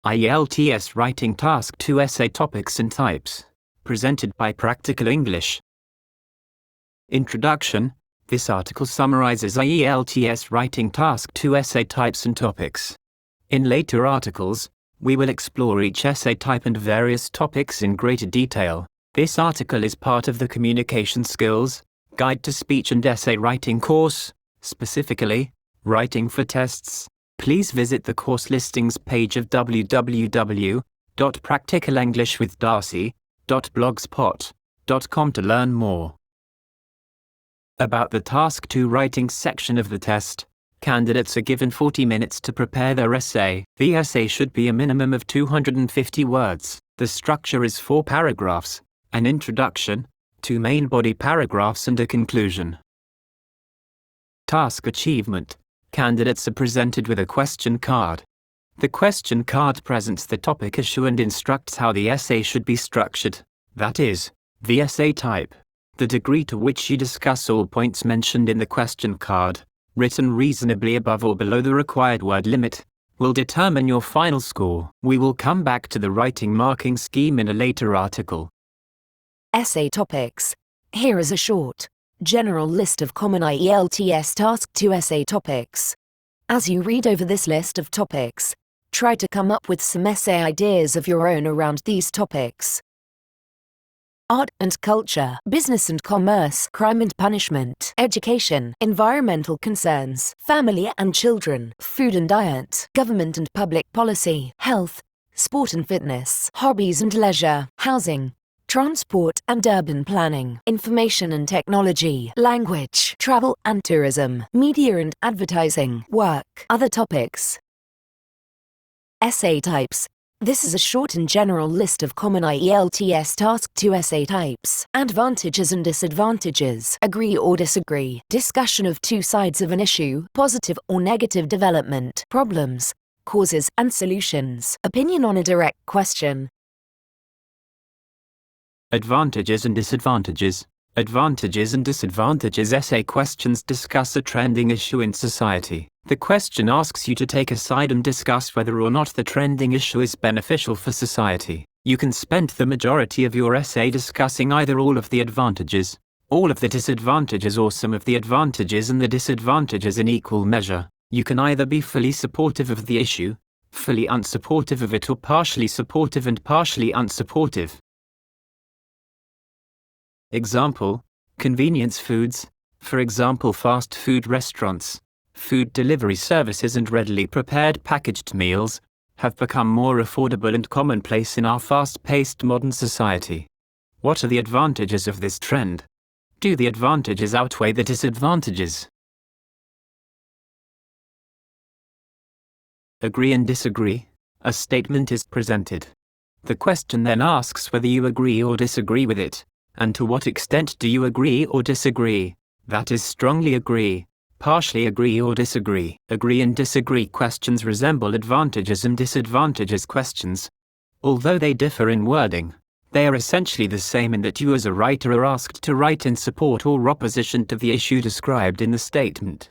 IELTS Writing Task 2 Essay Topics and Types. Presented by Practical English. Introduction. This article summarizes IELTS Writing Task 2 Essay Types and Topics. In later articles, we will explore each essay type and various topics in greater detail. This article is part of the Communication Skills Guide to Speech and Essay Writing course, specifically, Writing for Tests. Please visit the course listings page of www.practicalenglishwithdarcy.blogspot.com to learn more. About the Task 2 writing section of the test, candidates are given 40 minutes to prepare their essay. The essay should be a minimum of 250 words. The structure is 4 paragraphs, an introduction, 2 main body paragraphs and a conclusion. Task achievement. Candidates are presented with a question card. The question card presents the topic issue and instructs how the essay should be structured, that is, the essay type, the degree to which you discuss all points mentioned in the question card, written reasonably above or below the required word limit, will determine your final score. We will come back to the writing marking scheme in a later article. Essay topics. Here is a short, general list of common IELTS Task 2 essay topics. As you read over this list of topics, try to come up with some essay ideas of your own around these topics. Art and culture, business and commerce, crime and punishment, education, environmental concerns, family and children, food and diet, government and public policy, health, sport and fitness, hobbies and leisure, housing, transport and urban planning, information and technology, language, travel and tourism, media and advertising, work. Other topics. Essay types. This is a short and general list of common IELTS Task 2 essay types. Advantages and disadvantages. Agree or disagree. Discussion of 2 sides of an issue. Positive or negative development. Problems, causes and solutions. Opinion on a direct question. Advantages and disadvantages. Advantages and disadvantages essay questions discuss a trending issue in society. The question asks you to take a side and discuss whether or not the trending issue is beneficial for society. You can spend the majority of your essay discussing either all of the advantages, all of the disadvantages or some of the advantages and the disadvantages in equal measure. You can either be fully supportive of the issue, fully unsupportive of it or partially supportive and partially unsupportive. Example, convenience foods, for example fast food restaurants, food delivery services and readily prepared packaged meals, have become more affordable and commonplace in our fast-paced modern society. What are the advantages of this trend? Do the advantages outweigh the disadvantages? Agree and disagree. A statement is presented. The question then asks whether you agree or disagree with it. And to what extent do you agree or disagree? That is, strongly agree, partially agree or disagree. Agree and disagree questions resemble advantages and disadvantages questions. Although they differ in wording, they are essentially the same in that you as a writer are asked to write in support or opposition to the issue described in the statement.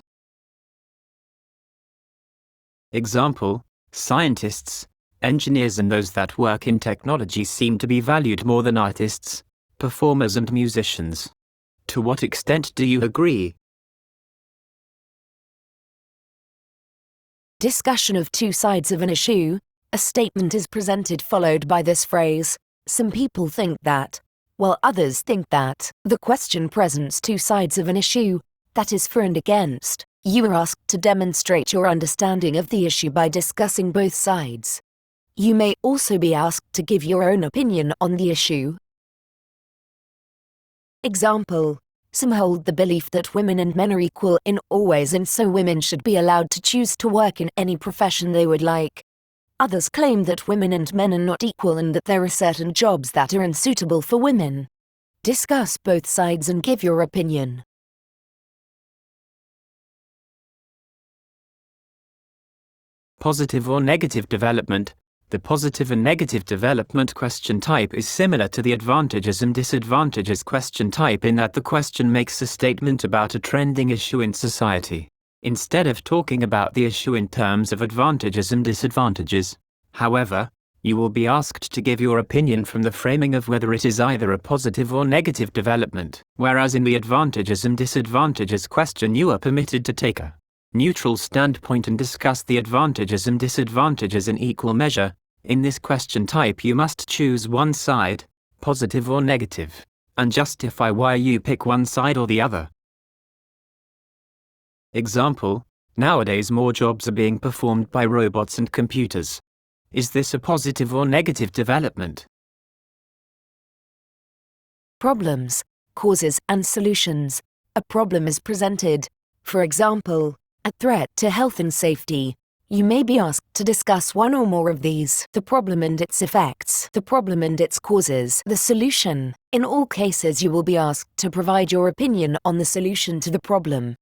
Example, scientists, engineers and those that work in technology seem to be valued more than artists, performers and musicians. To what extent do you agree? Discussion of 2 sides of an issue. A statement is presented followed by this phrase, some people think that, while others think that. The question presents 2 sides of an issue, that is for and against. You are asked to demonstrate your understanding of the issue by discussing both sides. You may also be asked to give your own opinion on the issue. Example, some hold the belief that women and men are equal in all ways and so women should be allowed to choose to work in any profession they would like. Others claim that women and men are not equal and that there are certain jobs that are unsuitable for women. Discuss both sides and give your opinion. Positive or negative development. The positive and negative development question type is similar to the advantages and disadvantages question type in that the question makes a statement about a trending issue in society. Instead of talking about the issue in terms of advantages and disadvantages, However, you will be asked to give your opinion from the framing of whether it is either a positive or negative development, whereas in the advantages and disadvantages question you are permitted to take a neutral standpoint and discuss the advantages and disadvantages in equal measure. In this question type you must choose one side, positive or negative, and justify why you pick one side or the other. Example: nowadays more jobs are being performed by robots and computers. Is this a positive or negative development? Problems, causes and solutions. A problem is presented. For example, a threat to health and safety. You may be asked to discuss one or more of these: the problem and its effects, the problem and its causes, the solution. In all cases you will be asked to provide your opinion on the solution to the problem.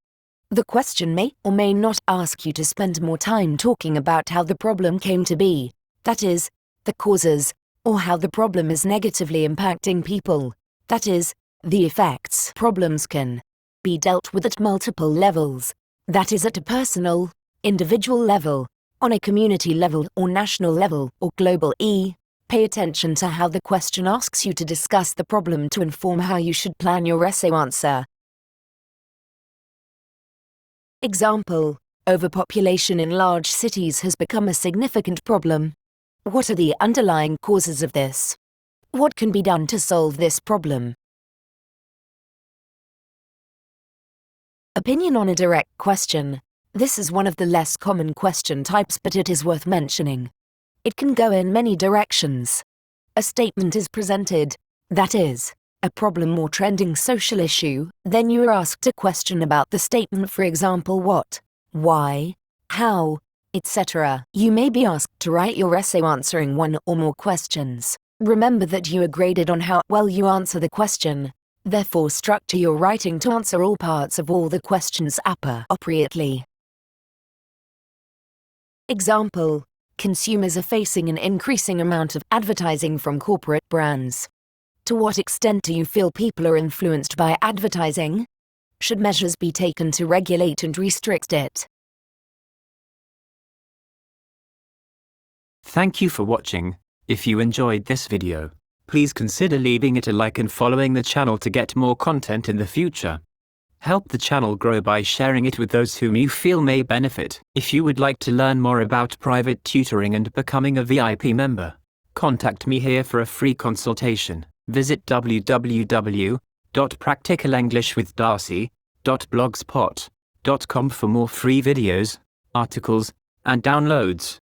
The question may or may not ask you to spend more time talking about how the problem came to be, that is, the causes, or how the problem is negatively impacting people, that is, the effects. Problems can be dealt with at multiple levels, that is, at a personal, individual level, on a community level or national level or global. Pay attention to how the question asks you to discuss the problem to inform how you should plan your essay answer. Example: overpopulation in large cities has become a significant problem. What are the underlying causes of this? What can be done to solve this problem? Opinion on a direct question. This is one of the less common question types, but it is worth mentioning. It can go in many directions. A statement is presented, that is, a problem or trending social issue, then you are asked a question about the statement, for example, what, why, how, etc. You may be asked to write your essay answering one or more questions. Remember that you are graded on how well you answer the question. Therefore, structure your writing to answer all parts of all the questions appropriately. Example: consumers are facing an increasing amount of advertising from corporate brands. To what extent do you feel people are influenced by advertising? Should measures be taken to regulate and restrict it? Thank you for watching. If you enjoyed this video, please consider leaving it a like and following the channel to get more content in the future. Help the channel grow by sharing it with those whom you feel may benefit. If you would like to learn more about private tutoring and becoming a VIP member, contact me here for a free consultation. Visit www.practicalenglishwithdarcy.blogspot.com for more free videos, articles, and downloads.